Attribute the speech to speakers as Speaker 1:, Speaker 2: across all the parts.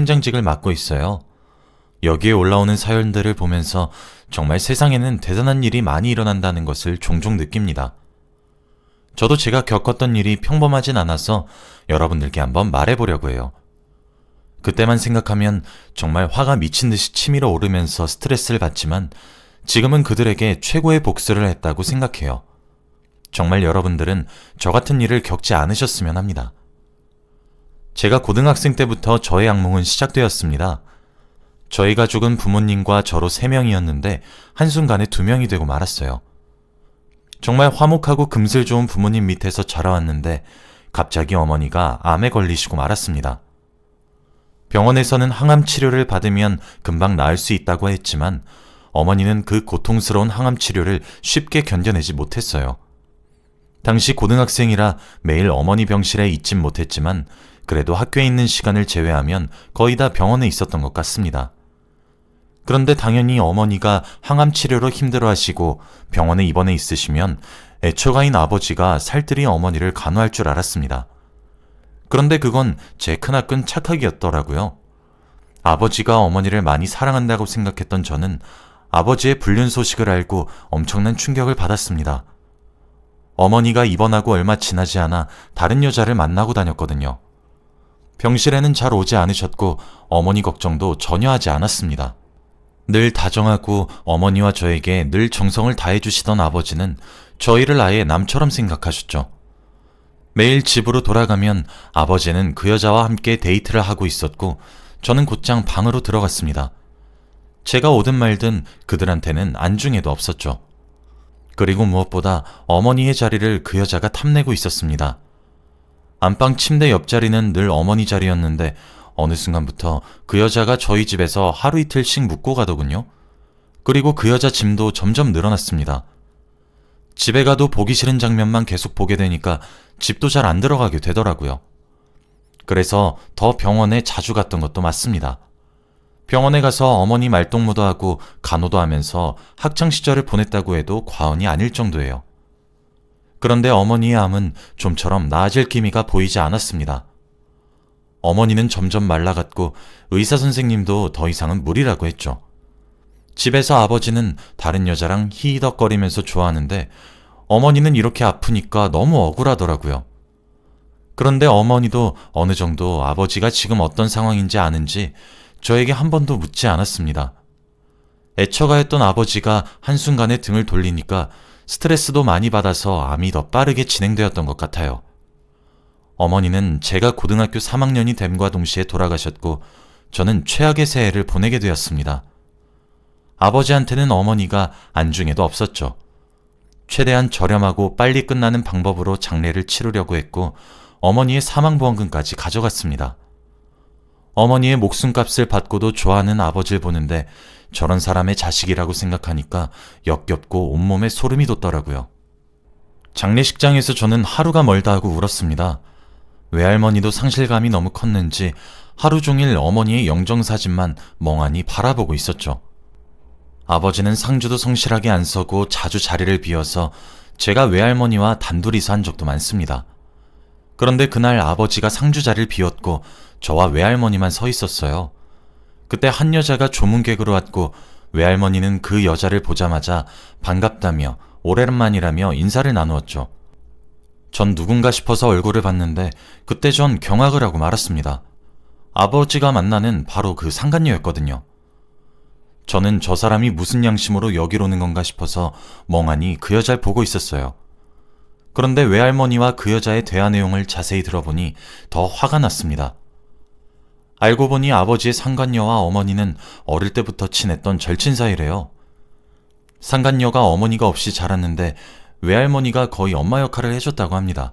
Speaker 1: 팀장직을 맡고 있어요. 여기에 올라오는 사연들을 보면서 정말 세상에는 대단한 일이 많이 일어난다는 것을 종종 느낍니다. 저도 제가 겪었던 일이 평범하진 않아서 여러분들께 한번 말해보려고 해요. 그때만 생각하면 정말 화가 미친 듯이 치밀어 오르면서 스트레스를 받지만 지금은 그들에게 최고의 복수를 했다고 생각해요. 정말 여러분들은 저 같은 일을 겪지 않으셨으면 합니다. 제가 고등학생 때부터 저의 악몽은 시작되었습니다. 저희 가족은 부모님과 저로 3명이었는데 한순간에 2명이 되고 말았어요. 정말 화목하고 금슬 좋은 부모님 밑에서 자라왔는데 갑자기 어머니가 암에 걸리시고 말았습니다. 병원에서는 항암 치료를 받으면 금방 나을 수 있다고 했지만 어머니는 그 고통스러운 항암 치료를 쉽게 견뎌내지 못했어요. 당시 고등학생이라 매일 어머니 병실에 있진 못했지만 그래도 학교에 있는 시간을 제외하면 거의 다 병원에 있었던 것 같습니다. 그런데 당연히 어머니가 항암 치료로 힘들어하시고 병원에 입원해 있으시면 애처가인 아버지가 살뜰히 어머니를 간호할 줄 알았습니다. 그런데 그건 제 크나큰 착각이었더라고요. 아버지가 어머니를 많이 사랑한다고 생각했던 저는 아버지의 불륜 소식을 알고 엄청난 충격을 받았습니다. 어머니가 입원하고 얼마 지나지 않아 다른 여자를 만나고 다녔거든요. 병실에는 잘 오지 않으셨고 어머니 걱정도 전혀 하지 않았습니다. 늘 다정하고 어머니와 저에게 늘 정성을 다해주시던 아버지는 저희를 아예 남처럼 생각하셨죠. 매일 집으로 돌아가면 아버지는 그 여자와 함께 데이트를 하고 있었고 저는 곧장 방으로 들어갔습니다. 제가 오든 말든 그들한테는 안중에도 없었죠. 그리고 무엇보다 어머니의 자리를 그 여자가 탐내고 있었습니다. 안방 침대 옆자리는 늘 어머니 자리였는데 어느 순간부터 그 여자가 저희 집에서 하루 이틀씩 묵고 가더군요. 그리고 그 여자 짐도 점점 늘어났습니다. 집에 가도 보기 싫은 장면만 계속 보게 되니까 집도 잘 안 들어가게 되더라고요. 그래서 더 병원에 자주 갔던 것도 맞습니다. 병원에 가서 어머니 말동무도 하고 간호도 하면서 학창시절을 보냈다고 해도 과언이 아닐 정도예요. 그런데 어머니의 암은 좀처럼 나아질 기미가 보이지 않았습니다. 어머니는 점점 말라갔고 의사 선생님도 더 이상은 무리라고 했죠. 집에서 아버지는 다른 여자랑 히히덕거리면서 좋아하는데 어머니는 이렇게 아프니까 너무 억울하더라고요. 그런데 어머니도 어느 정도 아버지가 지금 어떤 상황인지 아는지 저에게 한 번도 묻지 않았습니다. 애처가였던 아버지가 한순간에 등을 돌리니까 스트레스도 많이 받아서 암이 더 빠르게 진행되었던 것 같아요. 어머니는 제가 고등학교 3학년이 됨과 동시에 돌아가셨고 저는 최악의 새해를 보내게 되었습니다. 아버지한테는 어머니가 안중에도 없었죠. 최대한 저렴하고 빨리 끝나는 방법으로 장례를 치르려고 했고 어머니의 사망보험금까지 가져갔습니다. 어머니의 목숨값을 받고도 좋아하는 아버지를 보는데 저런 사람의 자식이라고 생각하니까 역겹고 온몸에 소름이 돋더라고요. 장례식장에서 저는 하루가 멀다 하고 울었습니다. 외할머니도 상실감이 너무 컸는지 하루 종일 어머니의 영정사진만 멍하니 바라보고 있었죠. 아버지는 상주도 성실하게 안 서고 자주 자리를 비워서 제가 외할머니와 단둘이서 한 적도 많습니다. 그런데 그날 아버지가 상주 자리를 비웠고 저와 외할머니만 서 있었어요. 그때 한 여자가 조문객으로 왔고 외할머니는 그 여자를 보자마자 반갑다며 오랜만이라며 인사를 나누었죠. 전 누군가 싶어서 얼굴을 봤는데 그때 전 경악을 하고 말았습니다. 아버지가 만나는 바로 그 상간녀였거든요. 저는 저 사람이 무슨 양심으로 여기로 오는 건가 싶어서 멍하니 그 여자를 보고 있었어요. 그런데 외할머니와 그 여자의 대화 내용을 자세히 들어보니 더 화가 났습니다. 알고 보니 아버지의 상간녀와 어머니는 어릴 때부터 친했던 절친 사이래요. 상간녀가 어머니가 없이 자랐는데 외할머니가 거의 엄마 역할을 해줬다고 합니다.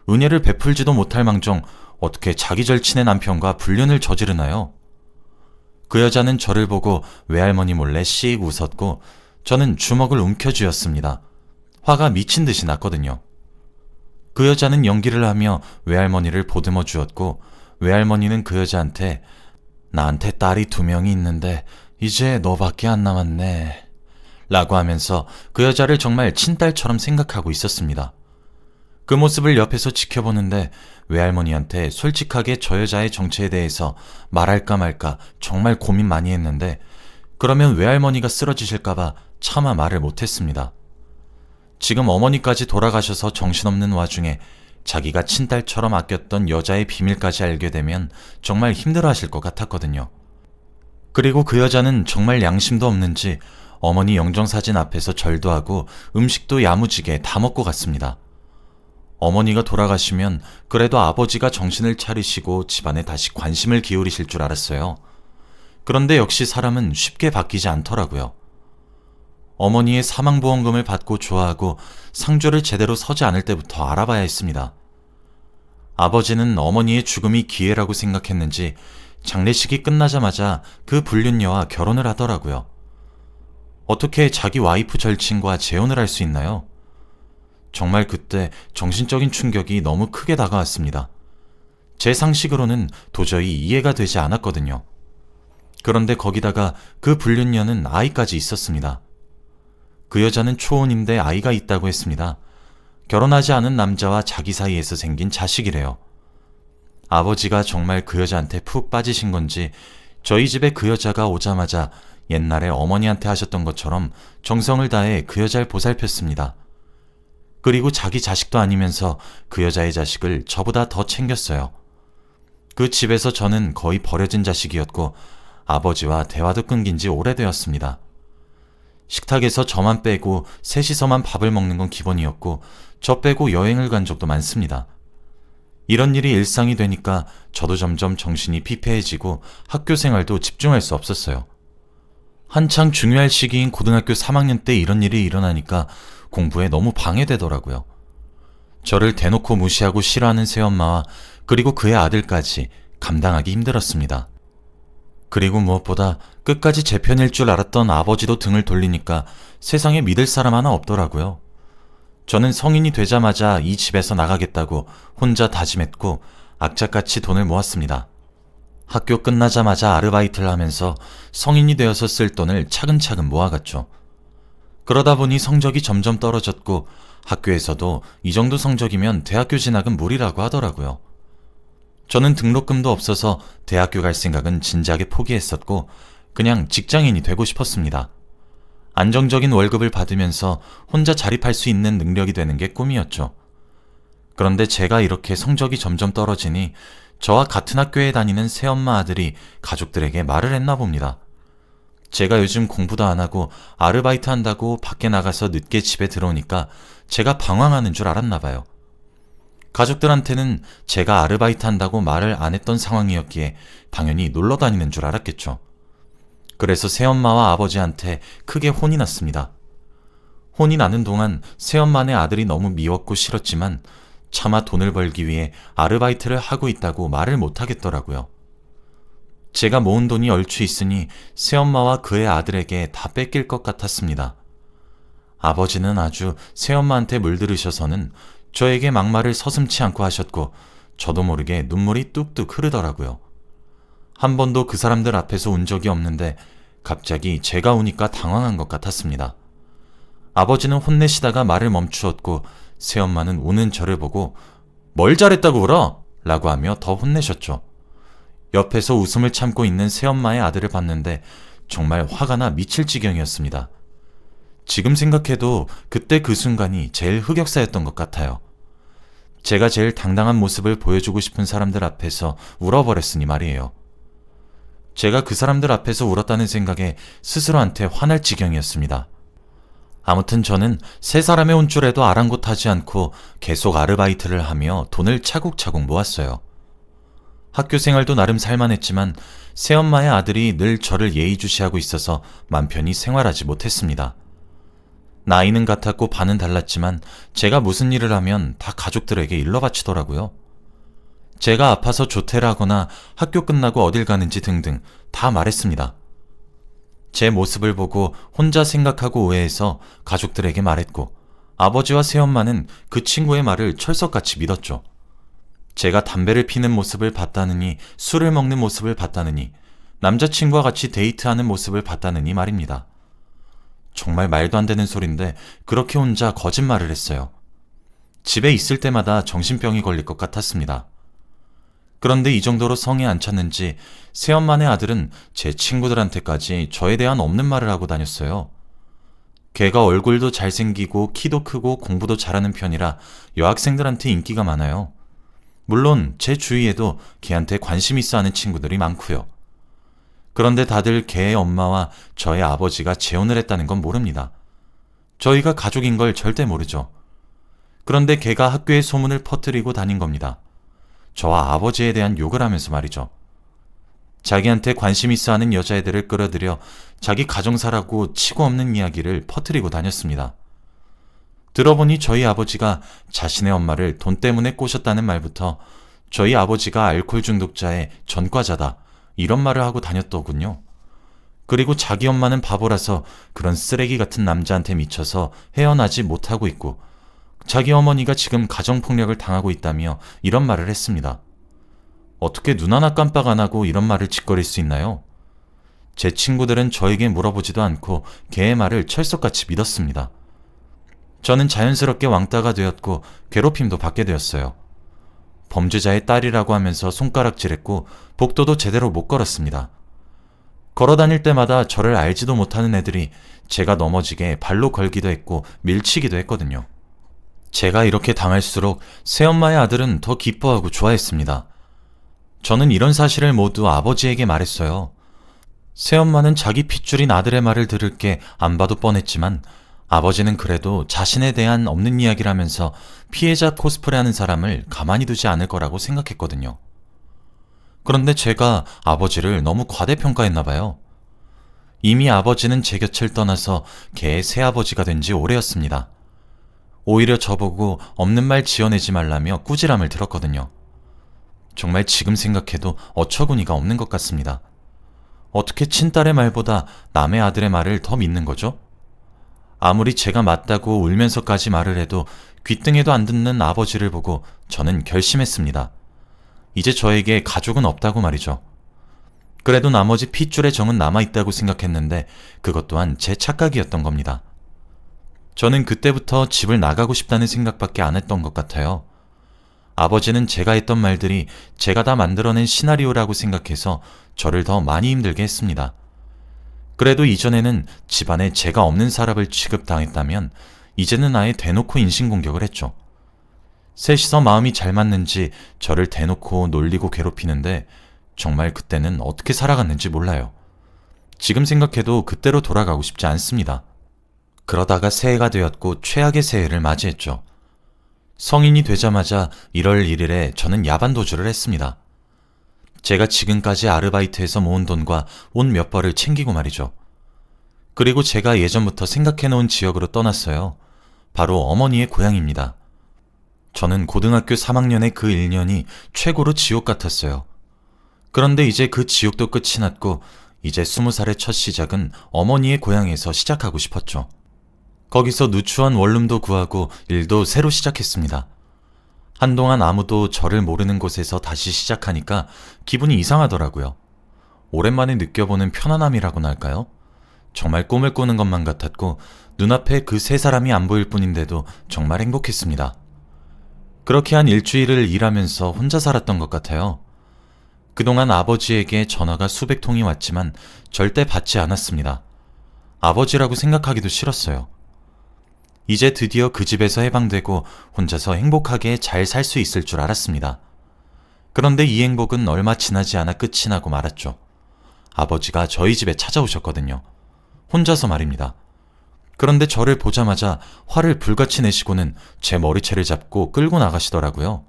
Speaker 1: 은혜를 베풀지도 못할 망정 어떻게 자기 절친의 남편과 불륜을 저지르나요? 그 여자는 저를 보고 외할머니 몰래 씩 웃었고 저는 주먹을 움켜쥐었습니다. 화가 미친 듯이 났거든요. 그 여자는 연기를 하며 외할머니를 보듬어 주었고 외할머니는 그 여자한테 나한테 딸이 2명이 있는데 이제 너밖에 안 남았네 라고 하면서 그 여자를 정말 친딸처럼 생각하고 있었습니다. 그 모습을 옆에서 지켜보는데 외할머니한테 솔직하게 저 여자의 정체에 대해서 말할까 말까 정말 고민 많이 했는데 그러면 외할머니가 쓰러지실까봐 차마 말을 못했습니다. 지금 어머니까지 돌아가셔서 정신없는 와중에 자기가 친딸처럼 아꼈던 여자의 비밀까지 알게 되면 정말 힘들어하실 것 같았거든요. 그리고 그 여자는 정말 양심도 없는지 어머니 영정사진 앞에서 절도 하고 음식도 야무지게 다 먹고 갔습니다. 어머니가 돌아가시면 그래도 아버지가 정신을 차리시고 집안에 다시 관심을 기울이실 줄 알았어요. 그런데 역시 사람은 쉽게 바뀌지 않더라고요. 어머니의 사망보험금을 받고 좋아하고 상주를 제대로 서지 않을 때부터 알아봐야 했습니다. 아버지는 어머니의 죽음이 기회라고 생각했는지 장례식이 끝나자마자 그 불륜녀와 결혼을 하더라고요. 어떻게 자기 와이프 절친과 재혼을 할 수 있나요? 정말 그때 정신적인 충격이 너무 크게 다가왔습니다. 제 상식으로는 도저히 이해가 되지 않았거든요. 그런데 거기다가 그 불륜녀는 아이까지 있었습니다. 그 여자는 초혼인데 아이가 있다고 했습니다. 결혼하지 않은 남자와 자기 사이에서 생긴 자식이래요. 아버지가 정말 그 여자한테 푹 빠지신 건지 저희 집에 그 여자가 오자마자 옛날에 어머니한테 하셨던 것처럼 정성을 다해 그 여자를 보살폈습니다. 그리고 자기 자식도 아니면서 그 여자의 자식을 저보다 더 챙겼어요. 그 집에서 저는 거의 버려진 자식이었고 아버지와 대화도 끊긴 지 오래되었습니다. 식탁에서 저만 빼고 셋이서만 밥을 먹는 건 기본이었고 저 빼고 여행을 간 적도 많습니다. 이런 일이 일상이 되니까 저도 점점 정신이 피폐해지고 학교 생활도 집중할 수 없었어요. 한창 중요할 시기인 고등학교 3학년 때 이런 일이 일어나니까 공부에 너무 방해되더라고요. 저를 대놓고 무시하고 싫어하는 새엄마와 그리고 그의 아들까지 감당하기 힘들었습니다. 그리고 무엇보다 끝까지 제 편일 줄 알았던 아버지도 등을 돌리니까 세상에 믿을 사람 하나 없더라고요. 저는 성인이 되자마자 이 집에서 나가겠다고 혼자 다짐했고 악착같이 돈을 모았습니다. 학교 끝나자마자 아르바이트를 하면서 성인이 되어서 쓸 돈을 차근차근 모아갔죠. 그러다 보니 성적이 점점 떨어졌고 학교에서도 이 정도 성적이면 대학교 진학은 무리라고 하더라고요. 저는 등록금도 없어서 대학교 갈 생각은 진지하게 포기했었고 그냥 직장인이 되고 싶었습니다. 안정적인 월급을 받으면서 혼자 자립할 수 있는 능력이 되는 게 꿈이었죠. 그런데 제가 이렇게 성적이 점점 떨어지니 저와 같은 학교에 다니는 새엄마 아들이 가족들에게 말을 했나 봅니다. 제가 요즘 공부도 안 하고 아르바이트 한다고 밖에 나가서 늦게 집에 들어오니까 제가 방황하는 줄 알았나 봐요. 가족들한테는 제가 아르바이트 한다고 말을 안 했던 상황이었기에 당연히 놀러 다니는 줄 알았겠죠. 그래서 새엄마와 아버지한테 크게 혼이 났습니다. 혼이 나는 동안 새엄마네 아들이 너무 미웠고 싫었지만 차마 돈을 벌기 위해 아르바이트를 하고 있다고 말을 못 하겠더라고요. 제가 모은 돈이 얼추 있으니 새엄마와 그의 아들에게 다 뺏길 것 같았습니다. 아버지는 아주 새엄마한테 물들으셔서는 저에게 막말을 서슴지 않고 하셨고 저도 모르게 눈물이 뚝뚝 흐르더라고요. 한 번도 그 사람들 앞에서 운 적이 없는데 갑자기 제가 우니까 당황한 것 같았습니다. 아버지는 혼내시다가 말을 멈추었고 새엄마는 우는 저를 보고 뭘 잘했다고 울어? 라고 하며 더 혼내셨죠. 옆에서 웃음을 참고 있는 새엄마의 아들을 봤는데 정말 화가 나 미칠 지경이었습니다. 지금 생각해도 그때 그 순간이 제일 흑역사였던 것 같아요. 제가 제일 당당한 모습을 보여주고 싶은 사람들 앞에서 울어버렸으니 말이에요. 제가 그 사람들 앞에서 울었다는 생각에 스스로한테 화날 지경이었습니다. 아무튼 저는 세 사람의 혼쭐에도 아랑곳하지 않고 계속 아르바이트를 하며 돈을 차곡차곡 모았어요. 학교 생활도 나름 살만했지만 새엄마의 아들이 늘 저를 예의주시하고 있어서 맘 편히 생활하지 못했습니다. 나이는 같았고 반은 달랐지만 제가 무슨 일을 하면 다 가족들에게 일러 바치더라고요. 제가 아파서 조퇴를 하거나 학교 끝나고 어딜 가는지 등등 다 말했습니다. 제 모습을 보고 혼자 생각하고 오해해서 가족들에게 말했고 아버지와 새엄마는 그 친구의 말을 철석같이 믿었죠. 제가 담배를 피는 모습을 봤다느니 술을 먹는 모습을 봤다느니 남자친구와 같이 데이트하는 모습을 봤다느니 말입니다. 정말 말도 안 되는 소린데 그렇게 혼자 거짓말을 했어요. 집에 있을 때마다 정신병이 걸릴 것 같았습니다. 그런데 이 정도로 성에 안 찼는지 새엄마네 아들은 제 친구들한테까지 저에 대한 없는 말을 하고 다녔어요. 걔가 얼굴도 잘생기고 키도 크고 공부도 잘하는 편이라 여학생들한테 인기가 많아요. 물론 제 주위에도 걔한테 관심 있어 하는 친구들이 많고요. 그런데 다들 걔의 엄마와 저의 아버지가 재혼을 했다는 건 모릅니다. 저희가 가족인 걸 절대 모르죠. 그런데 걔가 학교에 소문을 퍼뜨리고 다닌 겁니다. 저와 아버지에 대한 욕을 하면서 말이죠. 자기한테 관심 있어 하는 여자애들을 끌어들여 자기 가정사라고 치고 없는 이야기를 퍼뜨리고 다녔습니다. 들어보니 저희 아버지가 자신의 엄마를 돈 때문에 꼬셨다는 말부터 저희 아버지가 알코올 중독자의 전과자다 이런 말을 하고 다녔더군요. 그리고 자기 엄마는 바보라서 그런 쓰레기 같은 남자한테 미쳐서 헤어나지 못하고 있고 자기 어머니가 지금 가정폭력을 당하고 있다며 이런 말을 했습니다. 어떻게 눈 하나 깜빡 안 하고 이런 말을 짓거릴 수 있나요? 제 친구들은 저에게 물어보지도 않고 걔의 말을 철석같이 믿었습니다. 저는 자연스럽게 왕따가 되었고 괴롭힘도 받게 되었어요. 범죄자의 딸이라고 하면서 손가락질했고 복도도 제대로 못 걸었습니다. 걸어다닐 때마다 저를 알지도 못하는 애들이 제가 넘어지게 발로 걸기도 했고 밀치기도 했거든요. 제가 이렇게 당할수록 새엄마의 아들은 더 기뻐하고 좋아했습니다. 저는 이런 사실을 모두 아버지에게 말했어요. 새엄마는 자기 핏줄인 아들의 말을 들을 게 안 봐도 뻔했지만 아버지는 그래도 자신에 대한 없는 이야기를 하면서 피해자 코스프레하는 사람을 가만히 두지 않을 거라고 생각했거든요. 그런데 제가 아버지를 너무 과대평가했나 봐요. 이미 아버지는 제 곁을 떠나서 걔의 새아버지가 된 지 오래였습니다. 오히려 저보고 없는 말 지어내지 말라며 꾸지람을 들었거든요. 정말 지금 생각해도 어처구니가 없는 것 같습니다. 어떻게 친딸의 말보다 남의 아들의 말을 더 믿는 거죠? 아무리 제가 맞다고 울면서까지 말을 해도 귀등에도 안 듣는 아버지를 보고 저는 결심했습니다. 이제 저에게 가족은 없다고 말이죠. 그래도 나머지 핏줄의 정은 남아있다고 생각했는데 그것 또한 제 착각이었던 겁니다. 저는 그때부터 집을 나가고 싶다는 생각밖에 안 했던 것 같아요. 아버지는 제가 했던 말들이 제가 다 만들어낸 시나리오라고 생각해서 저를 더 많이 힘들게 했습니다. 그래도 이전에는 집안에 제가 없는 사람을 취급당했다면 이제는 아예 대놓고 인신공격을 했죠. 셋이서 마음이 잘 맞는지 저를 대놓고 놀리고 괴롭히는데 정말 그때는 어떻게 살아갔는지 몰라요. 지금 생각해도 그때로 돌아가고 싶지 않습니다. 그러다가 새해가 되었고 최악의 새해를 맞이했죠. 성인이 되자마자 1월 1일에 저는 야반도주를 했습니다. 제가 지금까지 아르바이트해서 모은 돈과 옷 몇 벌을 챙기고 말이죠. 그리고 제가 예전부터 생각해놓은 지역으로 떠났어요. 바로 어머니의 고향입니다. 저는 고등학교 3학년의 그 1년이 최고로 지옥 같았어요. 그런데 이제 그 지옥도 끝이 났고 이제 20살의 첫 시작은 어머니의 고향에서 시작하고 싶었죠. 거기서 누추한 원룸도 구하고 일도 새로 시작했습니다. 한동안 아무도 저를 모르는 곳에서 다시 시작하니까 기분이 이상하더라고요. 오랜만에 느껴보는 편안함이라고나 할까요? 정말 꿈을 꾸는 것만 같았고 눈앞에 그 세 사람이 안 보일 뿐인데도 정말 행복했습니다. 그렇게 한 일주일을 일하면서 혼자 살았던 것 같아요. 그동안 아버지에게 전화가 수백 통이 왔지만 절대 받지 않았습니다. 아버지라고 생각하기도 싫었어요. 이제 드디어 그 집에서 해방되고 혼자서 행복하게 잘 살 수 있을 줄 알았습니다. 그런데 이 행복은 얼마 지나지 않아 끝이 나고 말았죠. 아버지가 저희 집에 찾아오셨거든요. 혼자서 말입니다. 그런데 저를 보자마자 화를 불같이 내시고는 제 머리채를 잡고 끌고 나가시더라고요.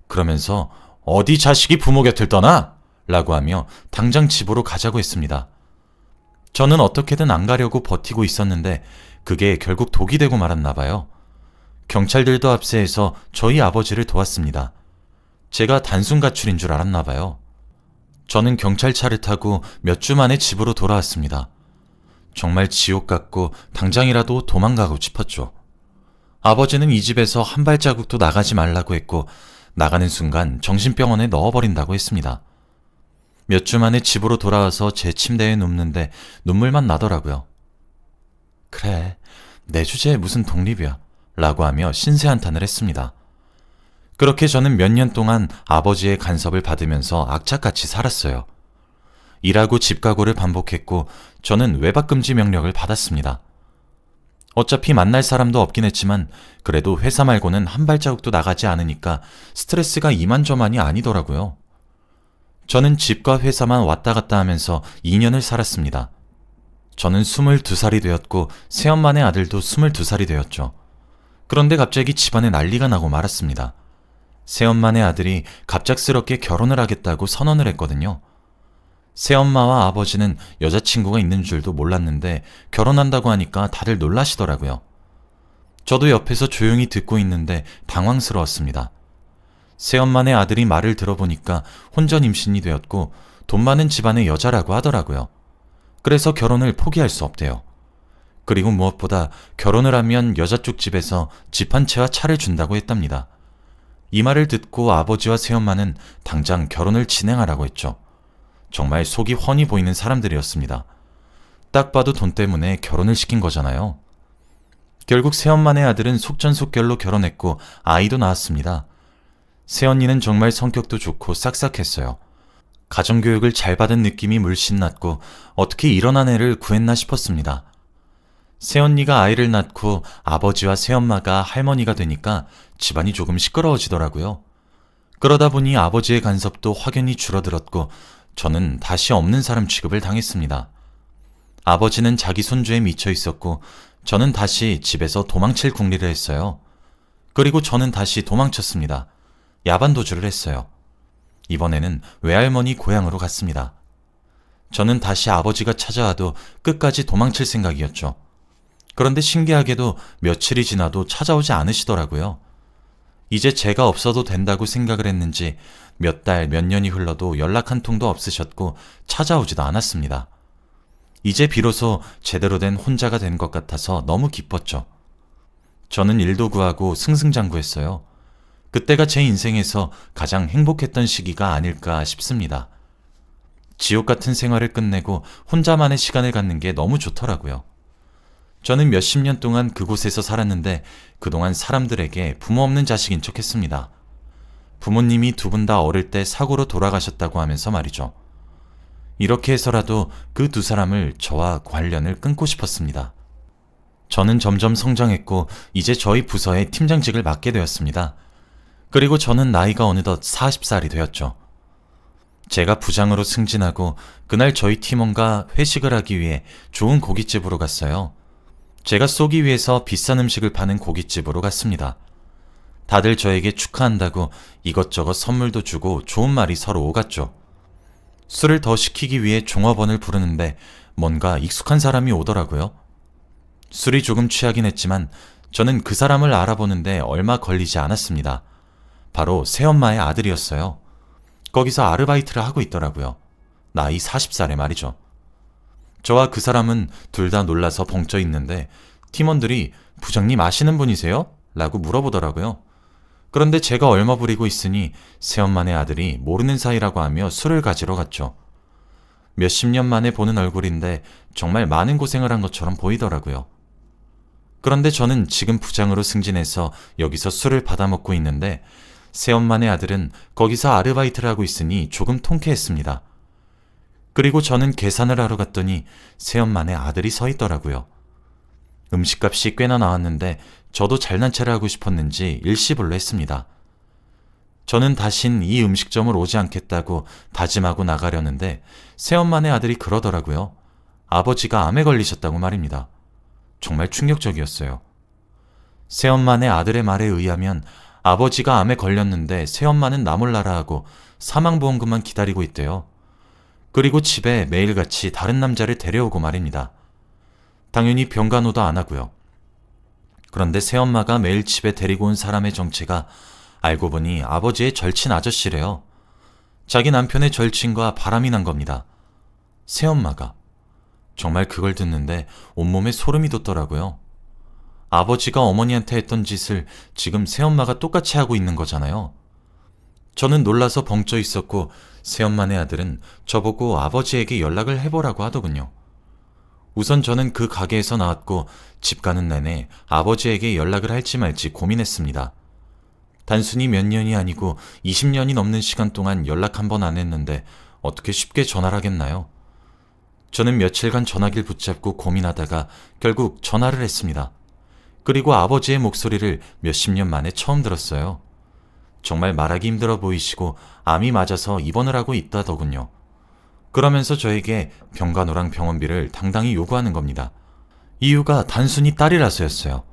Speaker 1: 그러면서 어디 자식이 부모 곁을 떠나? 라고 하며 당장 집으로 가자고 했습니다. 저는 어떻게든 안 가려고 버티고 있었는데 그게 결국 독이 되고 말았나 봐요. 경찰들도 합세해서 저희 아버지를 도왔습니다. 제가 단순 가출인 줄 알았나 봐요. 저는 경찰차를 타고 몇 주 만에 집으로 돌아왔습니다. 정말 지옥 같고 당장이라도 도망가고 싶었죠. 아버지는 이 집에서 한 발자국도 나가지 말라고 했고 나가는 순간 정신병원에 넣어버린다고 했습니다. 몇 주 만에 집으로 돌아와서 제 침대에 눕는데 눈물만 나더라고요. 그래, 내 주제에 무슨 독립이야. 라고 하며 신세 한탄을 했습니다. 그렇게 저는 몇 년 동안 아버지의 간섭을 받으면서 악착같이 살았어요. 일하고 집 가고를 반복했고 저는 외박금지 명령을 받았습니다. 어차피 만날 사람도 없긴 했지만 그래도 회사 말고는 한 발자국도 나가지 않으니까 스트레스가 이만저만이 아니더라고요. 저는 집과 회사만 왔다 갔다 하면서 2년을 살았습니다. 저는 22살이 되었고 새엄마네 아들도 22살이 되었죠. 그런데 갑자기 집안에 난리가 나고 말았습니다. 새엄마네 아들이 갑작스럽게 결혼을 하겠다고 선언을 했거든요. 새엄마와 아버지는 여자친구가 있는 줄도 몰랐는데 결혼한다고 하니까 다들 놀라시더라고요. 저도 옆에서 조용히 듣고 있는데 당황스러웠습니다. 새엄마네 아들이 말을 들어보니까 혼전 임신이 되었고 돈 많은 집안의 여자라고 하더라고요. 그래서 결혼을 포기할 수 없대요. 그리고 무엇보다 결혼을 하면 여자 쪽 집에서 집 한 채와 차를 준다고 했답니다. 이 말을 듣고 아버지와 새엄마는 당장 결혼을 진행하라고 했죠. 정말 속이 훤히 보이는 사람들이었습니다. 딱 봐도 돈 때문에 결혼을 시킨 거잖아요. 결국 새엄마네 아들은 속전속결로 결혼했고 아이도 낳았습니다. 새언니는 정말 성격도 좋고 싹싹했어요. 가정교육을 잘 받은 느낌이 물씬 났고 어떻게 이런 아내를 구했나 싶었습니다. 새언니가 아이를 낳고 아버지와 새엄마가 할머니가 되니까 집안이 조금 시끄러워지더라고요. 그러다 보니 아버지의 간섭도 확연히 줄어들었고 저는 다시 없는 사람 취급을 당했습니다. 아버지는 자기 손주에 미쳐 있었고 저는 다시 집에서 도망칠 궁리를 했어요. 그리고 저는 다시 도망쳤습니다. 야반도주를 했어요. 이번에는 외할머니 고향으로 갔습니다. 저는 다시 아버지가 찾아와도 끝까지 도망칠 생각이었죠. 그런데 신기하게도 며칠이 지나도 찾아오지 않으시더라고요. 이제 제가 없어도 된다고 생각을 했는지 몇 달, 몇 년이 흘러도 연락 한 통도 없으셨고 찾아오지도 않았습니다. 이제 비로소 제대로 된 혼자가 된 것 같아서 너무 기뻤죠. 저는 일도 구하고 승승장구했어요. 그때가 제 인생에서 가장 행복했던 시기가 아닐까 싶습니다. 지옥 같은 생활을 끝내고 혼자만의 시간을 갖는 게 너무 좋더라고요. 저는 몇십 년 동안 그곳에서 살았는데 그동안 사람들에게 부모 없는 자식인 척 했습니다. 부모님이 두 분 다 어릴 때 사고로 돌아가셨다고 하면서 말이죠. 이렇게 해서라도 그 두 사람을 저와 관련을 끊고 싶었습니다. 저는 점점 성장했고 이제 저희 부서의 팀장직을 맡게 되었습니다. 그리고 저는 나이가 어느덧 40살이 되었죠. 제가 부장으로 승진하고 그날 저희 팀원과 회식을 하기 위해 좋은 고깃집으로 갔어요. 제가 쏘기 위해서 비싼 음식을 파는 고깃집으로 갔습니다. 다들 저에게 축하한다고 이것저것 선물도 주고 좋은 말이 서로 오갔죠. 술을 더 시키기 위해 종업원을 부르는데 뭔가 익숙한 사람이 오더라고요. 술이 조금 취하긴 했지만 저는 그 사람을 알아보는데 얼마 걸리지 않았습니다. 바로 새엄마의 아들이었어요. 거기서 아르바이트를 하고 있더라고요. 나이 40살에 말이죠. 저와 그 사람은 둘 다 놀라서 벙쪄 있는데 팀원들이 부장님 아시는 분이세요? 라고 물어보더라고요. 그런데 제가 얼마 부리고 있으니 새엄마네 아들이 모르는 사이라고 하며 술을 가지러 갔죠. 몇십 년 만에 보는 얼굴인데 정말 많은 고생을 한 것처럼 보이더라고요. 그런데 저는 지금 부장으로 승진해서 여기서 술을 받아먹고 있는데 새엄마네 아들은 거기서 아르바이트를 하고 있으니 조금 통쾌했습니다. 그리고 저는 계산을 하러 갔더니 새엄마네 아들이 서 있더라고요. 음식값이 꽤나 나왔는데 저도 잘난 체를 하고 싶었는지 일시불로 했습니다. 저는 다신 이 음식점을 오지 않겠다고 다짐하고 나가려는데 새엄마네 아들이 그러더라고요. 아버지가 암에 걸리셨다고 말입니다. 정말 충격적이었어요. 새엄마네 아들의 말에 의하면 아버지가 암에 걸렸는데 새엄마는 나 몰라라 하고 사망보험금만 기다리고 있대요. 그리고 집에 매일같이 다른 남자를 데려오고 말입니다. 당연히 병간호도 안 하고요. 그런데 새엄마가 매일 집에 데리고 온 사람의 정체가 알고 보니 아버지의 절친 아저씨래요. 자기 남편의 절친과 바람이 난 겁니다. 새엄마가. 정말 그걸 듣는데 온몸에 소름이 돋더라고요. 아버지가 어머니한테 했던 짓을 지금 새엄마가 똑같이 하고 있는 거잖아요. 저는 놀라서 벙쪄 있었고 새엄마네 아들은 저보고 아버지에게 연락을 해보라고 하더군요. 우선 저는 그 가게에서 나왔고 집 가는 내내 아버지에게 연락을 할지 말지 고민했습니다. 단순히 몇 년이 아니고 20년이 넘는 시간 동안 연락 한 번 안 했는데 어떻게 쉽게 전화를 하겠나요? 저는 며칠간 전화기를 붙잡고 고민하다가 결국 전화를 했습니다. 그리고 아버지의 목소리를 몇십 년 만에 처음 들었어요. 정말 말하기 힘들어 보이시고 암이 맞아서 입원을 하고 있다더군요. 그러면서 저에게 병간호랑 병원비를 당당히 요구하는 겁니다. 이유가 단순히 딸이라서였어요.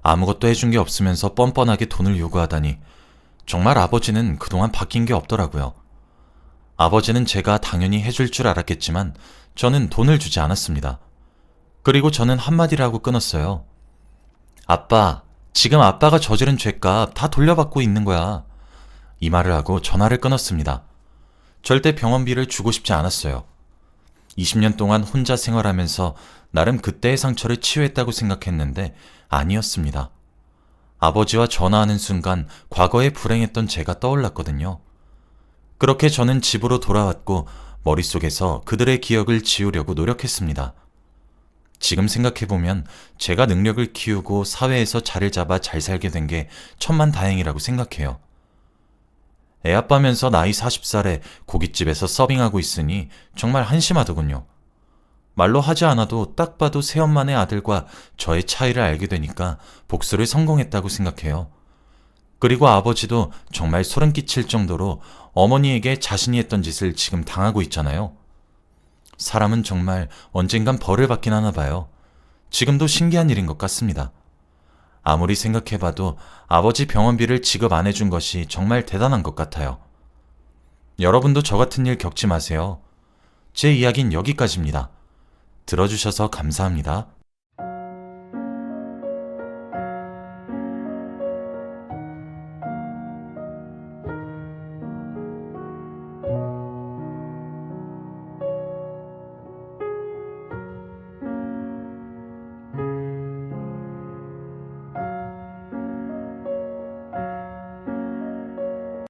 Speaker 1: 아무것도 해준 게 없으면서 뻔뻔하게 돈을 요구하다니 정말 아버지는 그동안 바뀐 게 없더라고요. 아버지는 제가 당연히 해줄 줄 알았겠지만 저는 돈을 주지 않았습니다. 그리고 저는 한마디라고 끊었어요. 아빠, 지금 아빠가 저지른 죄값 다 돌려받고 있는 거야. 이 말을 하고 전화를 끊었습니다. 절대 병원비를 주고 싶지 않았어요. 20년 동안 혼자 생활하면서 나름 그때의 상처를 치유했다고 생각했는데 아니었습니다. 아버지와 전화하는 순간 과거에 불행했던 제가 떠올랐거든요. 그렇게 저는 집으로 돌아왔고 머릿속에서 그들의 기억을 지우려고 노력했습니다. 지금 생각해보면 제가 능력을 키우고 사회에서 자리를 잡아 잘 살게 된 게 천만다행이라고 생각해요. 애아빠면서 나이 40살에 고깃집에서 서빙하고 있으니 정말 한심하더군요. 말로 하지 않아도 딱 봐도 새엄마네 아들과 저의 차이를 알게 되니까 복수를 성공했다고 생각해요. 그리고 아버지도 정말 소름 끼칠 정도로 어머니에게 자신이 했던 짓을 지금 당하고 있잖아요. 사람은 정말 언젠간 벌을 받긴 하나 봐요. 지금도 신기한 일인 것 같습니다. 아무리 생각해봐도 아버지 병원비를 지급 안 해준 것이 정말 대단한 것 같아요. 여러분도 저 같은 일 겪지 마세요. 제 이야기는 여기까지입니다. 들어주셔서 감사합니다.